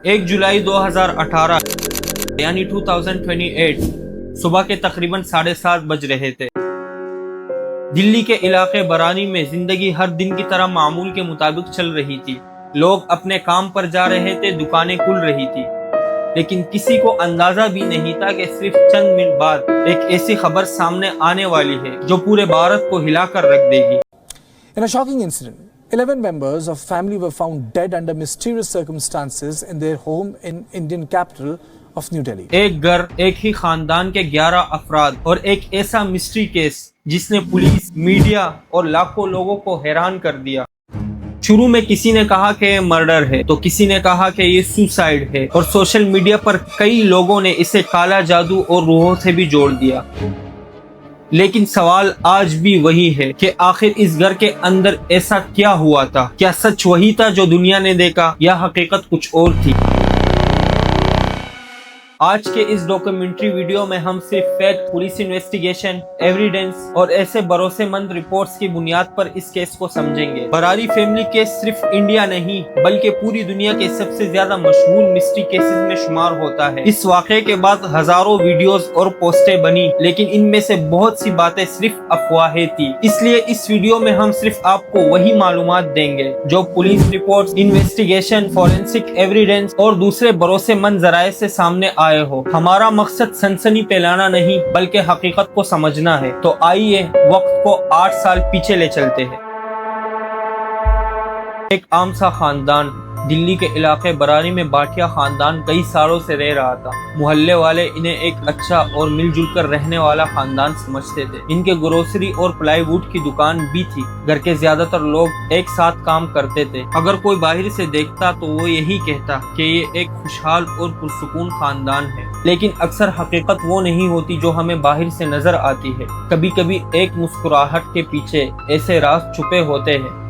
1 जुलाई 2018 यानी 2028 सुबह के तकरीबन 7:30 बज रहे थे। दिल्ली के इलाके बरानी में जिंदगी हर दिन की तरह मामूल के मुताबिक चल रही थी। लोग अपने काम पर जा रहे थे, दुकानें खुल रही थी, लेकिन किसी को अंदाजा भी नहीं था कि सिर्फ चंद मिनट बाद एक ऐसी खबर सामने आने वाली है जो पूरे भारत को हिलाकर रख देगी। In a shocking incident, 11 members of family were found dead under mysterious circumstances in their home in Indian capital of New Delhi. एक घर, एक ही खानदान के 11 अफराद और एक ऐसा मिस्ट्री केस जिसने पुलिस, मीडिया और लाखों लोगों को हैरान कर दिया। शुरू में किसी ने कहा कि ये मर्डर है, तो किसी ने कहा कि ये सुसाइड है, और सोशल मीडिया पर कई लोगों ने इसे काला जादू और रूहों से भी जोड़ दिया। लेकिन सवाल आज भी वही है कि आखिर इस घर के अंदर ऐसा क्या हुआ था? क्या सच वही था जो दुनिया ने देखा, या हकीकत कुछ और थी? आज के इस डॉक्यूमेंट्री वीडियो में हम सिर्फ फैक्ट, पुलिस इन्वेस्टिगेशन, एविडेंस और ऐसे भरोसेमंद रिपोर्ट्स की बुनियाद पर इस केस को समझेंगे। बरारी फैमिली केस सिर्फ इंडिया नहीं बल्कि पूरी दुनिया के सबसे ज्यादा मशहूर मिस्ट्री केसेस में शुमार होता है। इस वाक़े के बाद हजारों वीडियोस और पोस्टें बनी, लेकिन इनमें से बहुत सी बातें सिर्फ अफवाहें थी। इसलिए इस वीडियो में हम सिर्फ आपको वही मालूमात देंगे जो police reports, investigation, forensic evidence और दूसरे भरोसेमंद जराये से सामने आए हो। हमारा मकसद सनसनी फैलाना नहीं बल्कि हकीकत को समझना है। तो आइए वक्त को 8 साल पीछे ले चलते हैं। एक आम सा खानदान दिल्ली के इलाके बरारी में भाटिया खानदान कई सालों से रह रहा था। मोहल्ले वाले इन्हें एक अच्छा और मिलजुल कर रहने वाला खानदान समझते थे। इनके ग्रोसरी और प्लाईवुड की दुकान भी थी। घर के ज्यादातर लोग एक साथ काम करते थे। अगर कोई बाहर से देखता तो वो यही कहता कि ये एक खुशहाल और पुरसुकून खानदान है, लेकिन अक्सर हकीकत वो नहीं होती जो हमें बाहर से नजर आती है। कभी कभी एक मुस्कुराहट के पीछे ऐसे राज छुपे होते हैं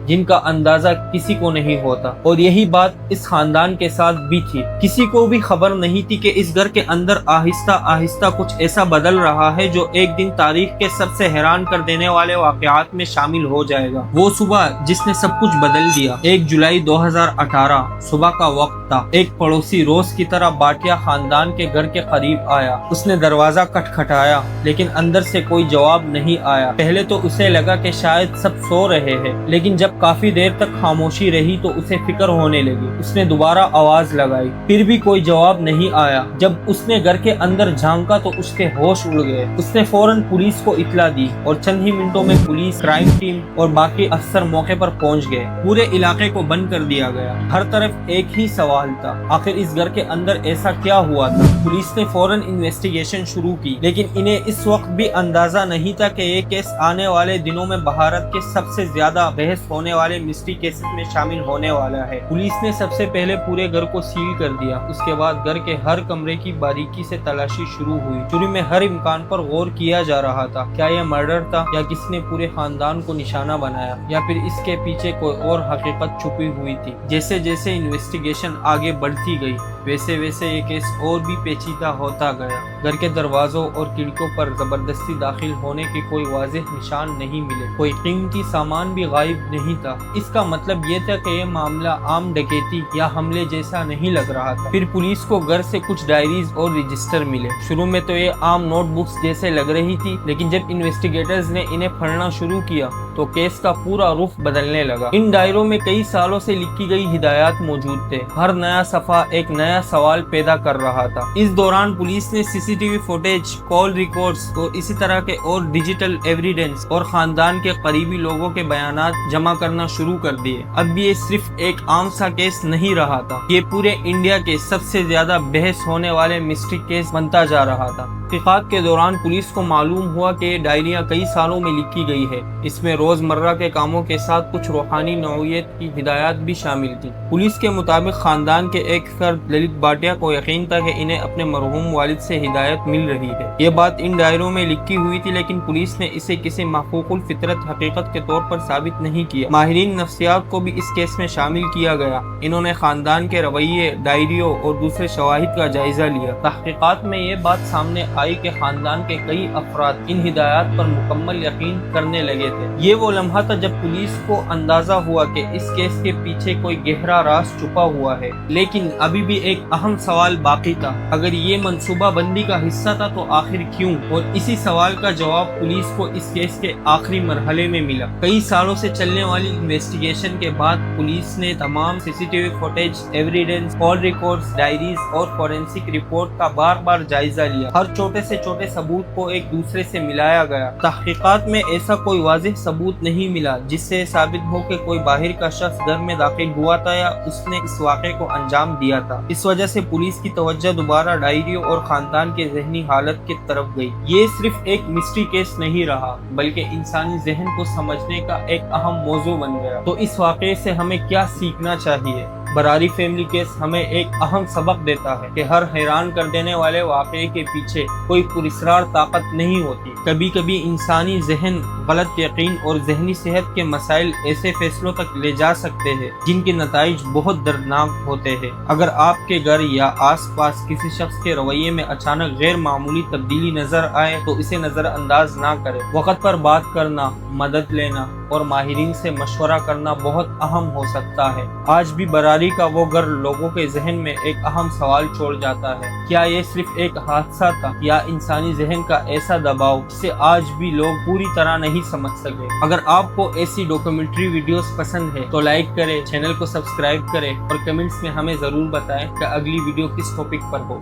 जिनका अंदाजा किसी को नहीं होता, और यही बात इस खानदान के साथ भी थी। किसी को भी खबर नहीं थी कि इस घर के अंदर आहिस्ता आहिस्ता कुछ ऐसा बदल रहा है जो एक दिन तारीख के सबसे हैरान कर देने वाले वाकयात में शामिल हो जाएगा। वो सुबह जिसने सब कुछ बदल दिया। 1 जुलाई 2018 सुबह का वक्त था। एक पड़ोसी रोज की तरह भाटिया खानदान के घर के करीब आया। उसने दरवाजा खटखटाया, लेकिन अंदर से कोई जवाब नहीं आया। पहले तो उसे लगा कि शायद सब सो रहे हैं, लेकिन जब काफी देर तक खामोशी रही तो उसे फिक्र होने लगी। उसने दोबारा आवाज लगाई, फिर भी कोई जवाब नहीं आया। जब उसने घर के अंदर झांका तो उसके होश उड़ गए। उसने फौरन पुलिस को इत्तला दी और चंद ही मिनटों में पुलिस, क्राइम टीम और बाकी अफसर मौके पर पहुंच गए। पूरे इलाके को बंद कर दिया गया। हर तरफ एक ही सवाल था, आखिर इस घर के अंदर ऐसा क्या हुआ था? पुलिस ने फौरन इन्वेस्टिगेशन शुरू की, लेकिन इन्हें इस वक्त भी अंदाजा नहीं था कि ये केस आने वाले दिनों में भारत के सबसे ज्यादा बहस होने वाले मिस्ट्री केसेस में शामिल होने वाला है। पुलिस ने सबसे पहले पूरे घर को सील कर दिया। उसके बाद घर के हर कमरे की बारीकी से तलाशी शुरू हुई। शुरू में हर इम्कान पर गौर किया जा रहा था। क्या यह मर्डर था, या किसने पूरे खानदान को निशाना बनाया, या फिर इसके पीछे कोई और हकीकत छुपी हुई थी? जैसे जैसे इन्वेस्टिगेशन आगे बढ़ती गई वैसे वैसे ये केस और भी पेचीदा होता गया। घर के दरवाजों और खिड़कियों पर जबरदस्ती दाखिल होने के कोई वाज़ेह निशान नहीं मिले। कोई कीमती सामान भी गायब नहीं था। इसका मतलब ये था कि यह मामला आम डकैती या हमले जैसा नहीं लग रहा था। फिर पुलिस को घर से कुछ डायरीज और रजिस्टर मिले। शुरू में तो ये आम नोटबुक्स जैसे लग रही थी, लेकिन जब इन्वेस्टिगेटर्स ने इन्हें पढ़ना शुरू किया तो केस का पूरा रुख बदलने लगा। इन डायरों में कई सालों से लिखी गई हिदायत मौजूद थे। हर नया सफा एक नया सवाल पैदा कर रहा था। इस दौरान पुलिस ने सीसीटीवी फुटेज, कॉल रिकॉर्ड्स और इसी तरह के और डिजिटल एविडेंस और खानदान के करीबी लोगों के बयानात जमा करना शुरू कर दिए। अब ये सिर्फ एक आम सा केस नहीं रहा था, ये पूरे इंडिया के सबसे ज्यादा बहस होने वाले मिस्ट्री केस बनता जा रहा था। तहकीकात के दौरान पुलिस को मालूम हुआ कि ये डायरियां कई सालों में लिखी गई है। इसमें रोजमर्रा के कामों के साथ कुछ रूहानी नौइयत की हिदायत भी शामिल थी। पुलिस के मुताबिक खानदान के एक फर्द ललित भाटिया को यकीन था कि इन्हें अपने मरहूम वालिद से हिदायत मिल रही है। ये बात इन डायरों में लिखी हुई थी, लेकिन पुलिस ने इसे किसी महफूकुल फितरत हकीकत के तौर पर साबित नहीं किया। माहिरीन नफ्सियात को भी इस केस में शामिल किया गया। इन्होंने खानदान के रवैये, डायरियों और दूसरे शवाहिद का जायजा लिया। तहकीकात में ये बात सामने आई कि खानदान के कई अफराद इन हिदायत पर मुकम्मल यकीन करने लगे थे। ये یہ وہ لمحہ تھا جب پولیس کو اندازہ ہوا کہ اس کیس کے پیچھے کوئی گہرا راز چھپا ہوا ہے، لیکن ابھی بھی ایک اہم سوال باقی تھا۔ اگر یہ منصوبہ بندی کا حصہ تھا تو آخر کیوں؟ اور اسی سوال کا جواب پولیس کو اس کیس کے آخری مرحلے میں ملا۔ کئی سالوں سے چلنے والی انویسٹیگیشن کے بعد پولیس نے تمام C T V footage, evidence, call records, diaries اور فورینسک رپورٹ کا بار بار جائزہ لیا۔ ہر چھوٹے سے چھوٹے ثبوت کو ایک دوسرے سے ملایا گیا۔ تحقیقات میں ایسا کوئی واضح ثبوت نہیں ملا جس سے ثابت ہو کہ کوئی باہر کا شخص گھر میں داخل ہوا تھا یا اس نے اس واقعے کو انجام دیا تھا۔ اس وجہ سے پولیس کی توجہ دوبارہ ڈائریوں اور خاندان کے ذہنی حالت کی طرف گئی۔ یہ صرف ایک مسٹری کیس نہیں رہا بلکہ انسانی ذہن کو سمجھنے کا ایک اہم موضوع بن گیا۔ تو اس واقعے سے ہمیں کیا سیکھنا چاہیے؟ براری فیملی کیس ہمیں ایک اہم سبق دیتا ہے کہ ہر حیران کر دینے والے واقعے کے پیچھے کوئی پراسرار طاقت نہیں ہوتی۔ کبھی کبھی انسانی ذہن غلط یقین اور ذہنی صحت کے مسائل ایسے فیصلوں تک لے جا سکتے ہیں جن کے نتائج بہت دردناک ہوتے ہیں۔ اگر آپ کے گھر یا آس پاس کسی شخص کے رویے میں اچانک غیر معمولی تبدیلی نظر آئے تو اسے نظر انداز نہ کریں۔ وقت پر بات کرنا، مدد لینا اور ماہرین سے مشورہ کرنا بہت اہم ہو سکتا ہے۔ آج بھی براری کا وہ گھر لوگوں کے ذہن میں ایک اہم سوال چھوڑ جاتا ہے، کیا یہ صرف ایک حادثہ تھا یا انسانی ذہن کا ایسا دباؤ جسے آج بھی لوگ پوری طرح نہیں سمجھ سکے؟ اگر آپ کو ایسی ڈاکیومنٹری ویڈیوز پسند ہے تو لائک کریں، چینل کو سبسکرائب کریں اور کمنٹس میں ہمیں ضرور بتائیں کہ اگلی ویڈیو کس ٹاپک پر ہو۔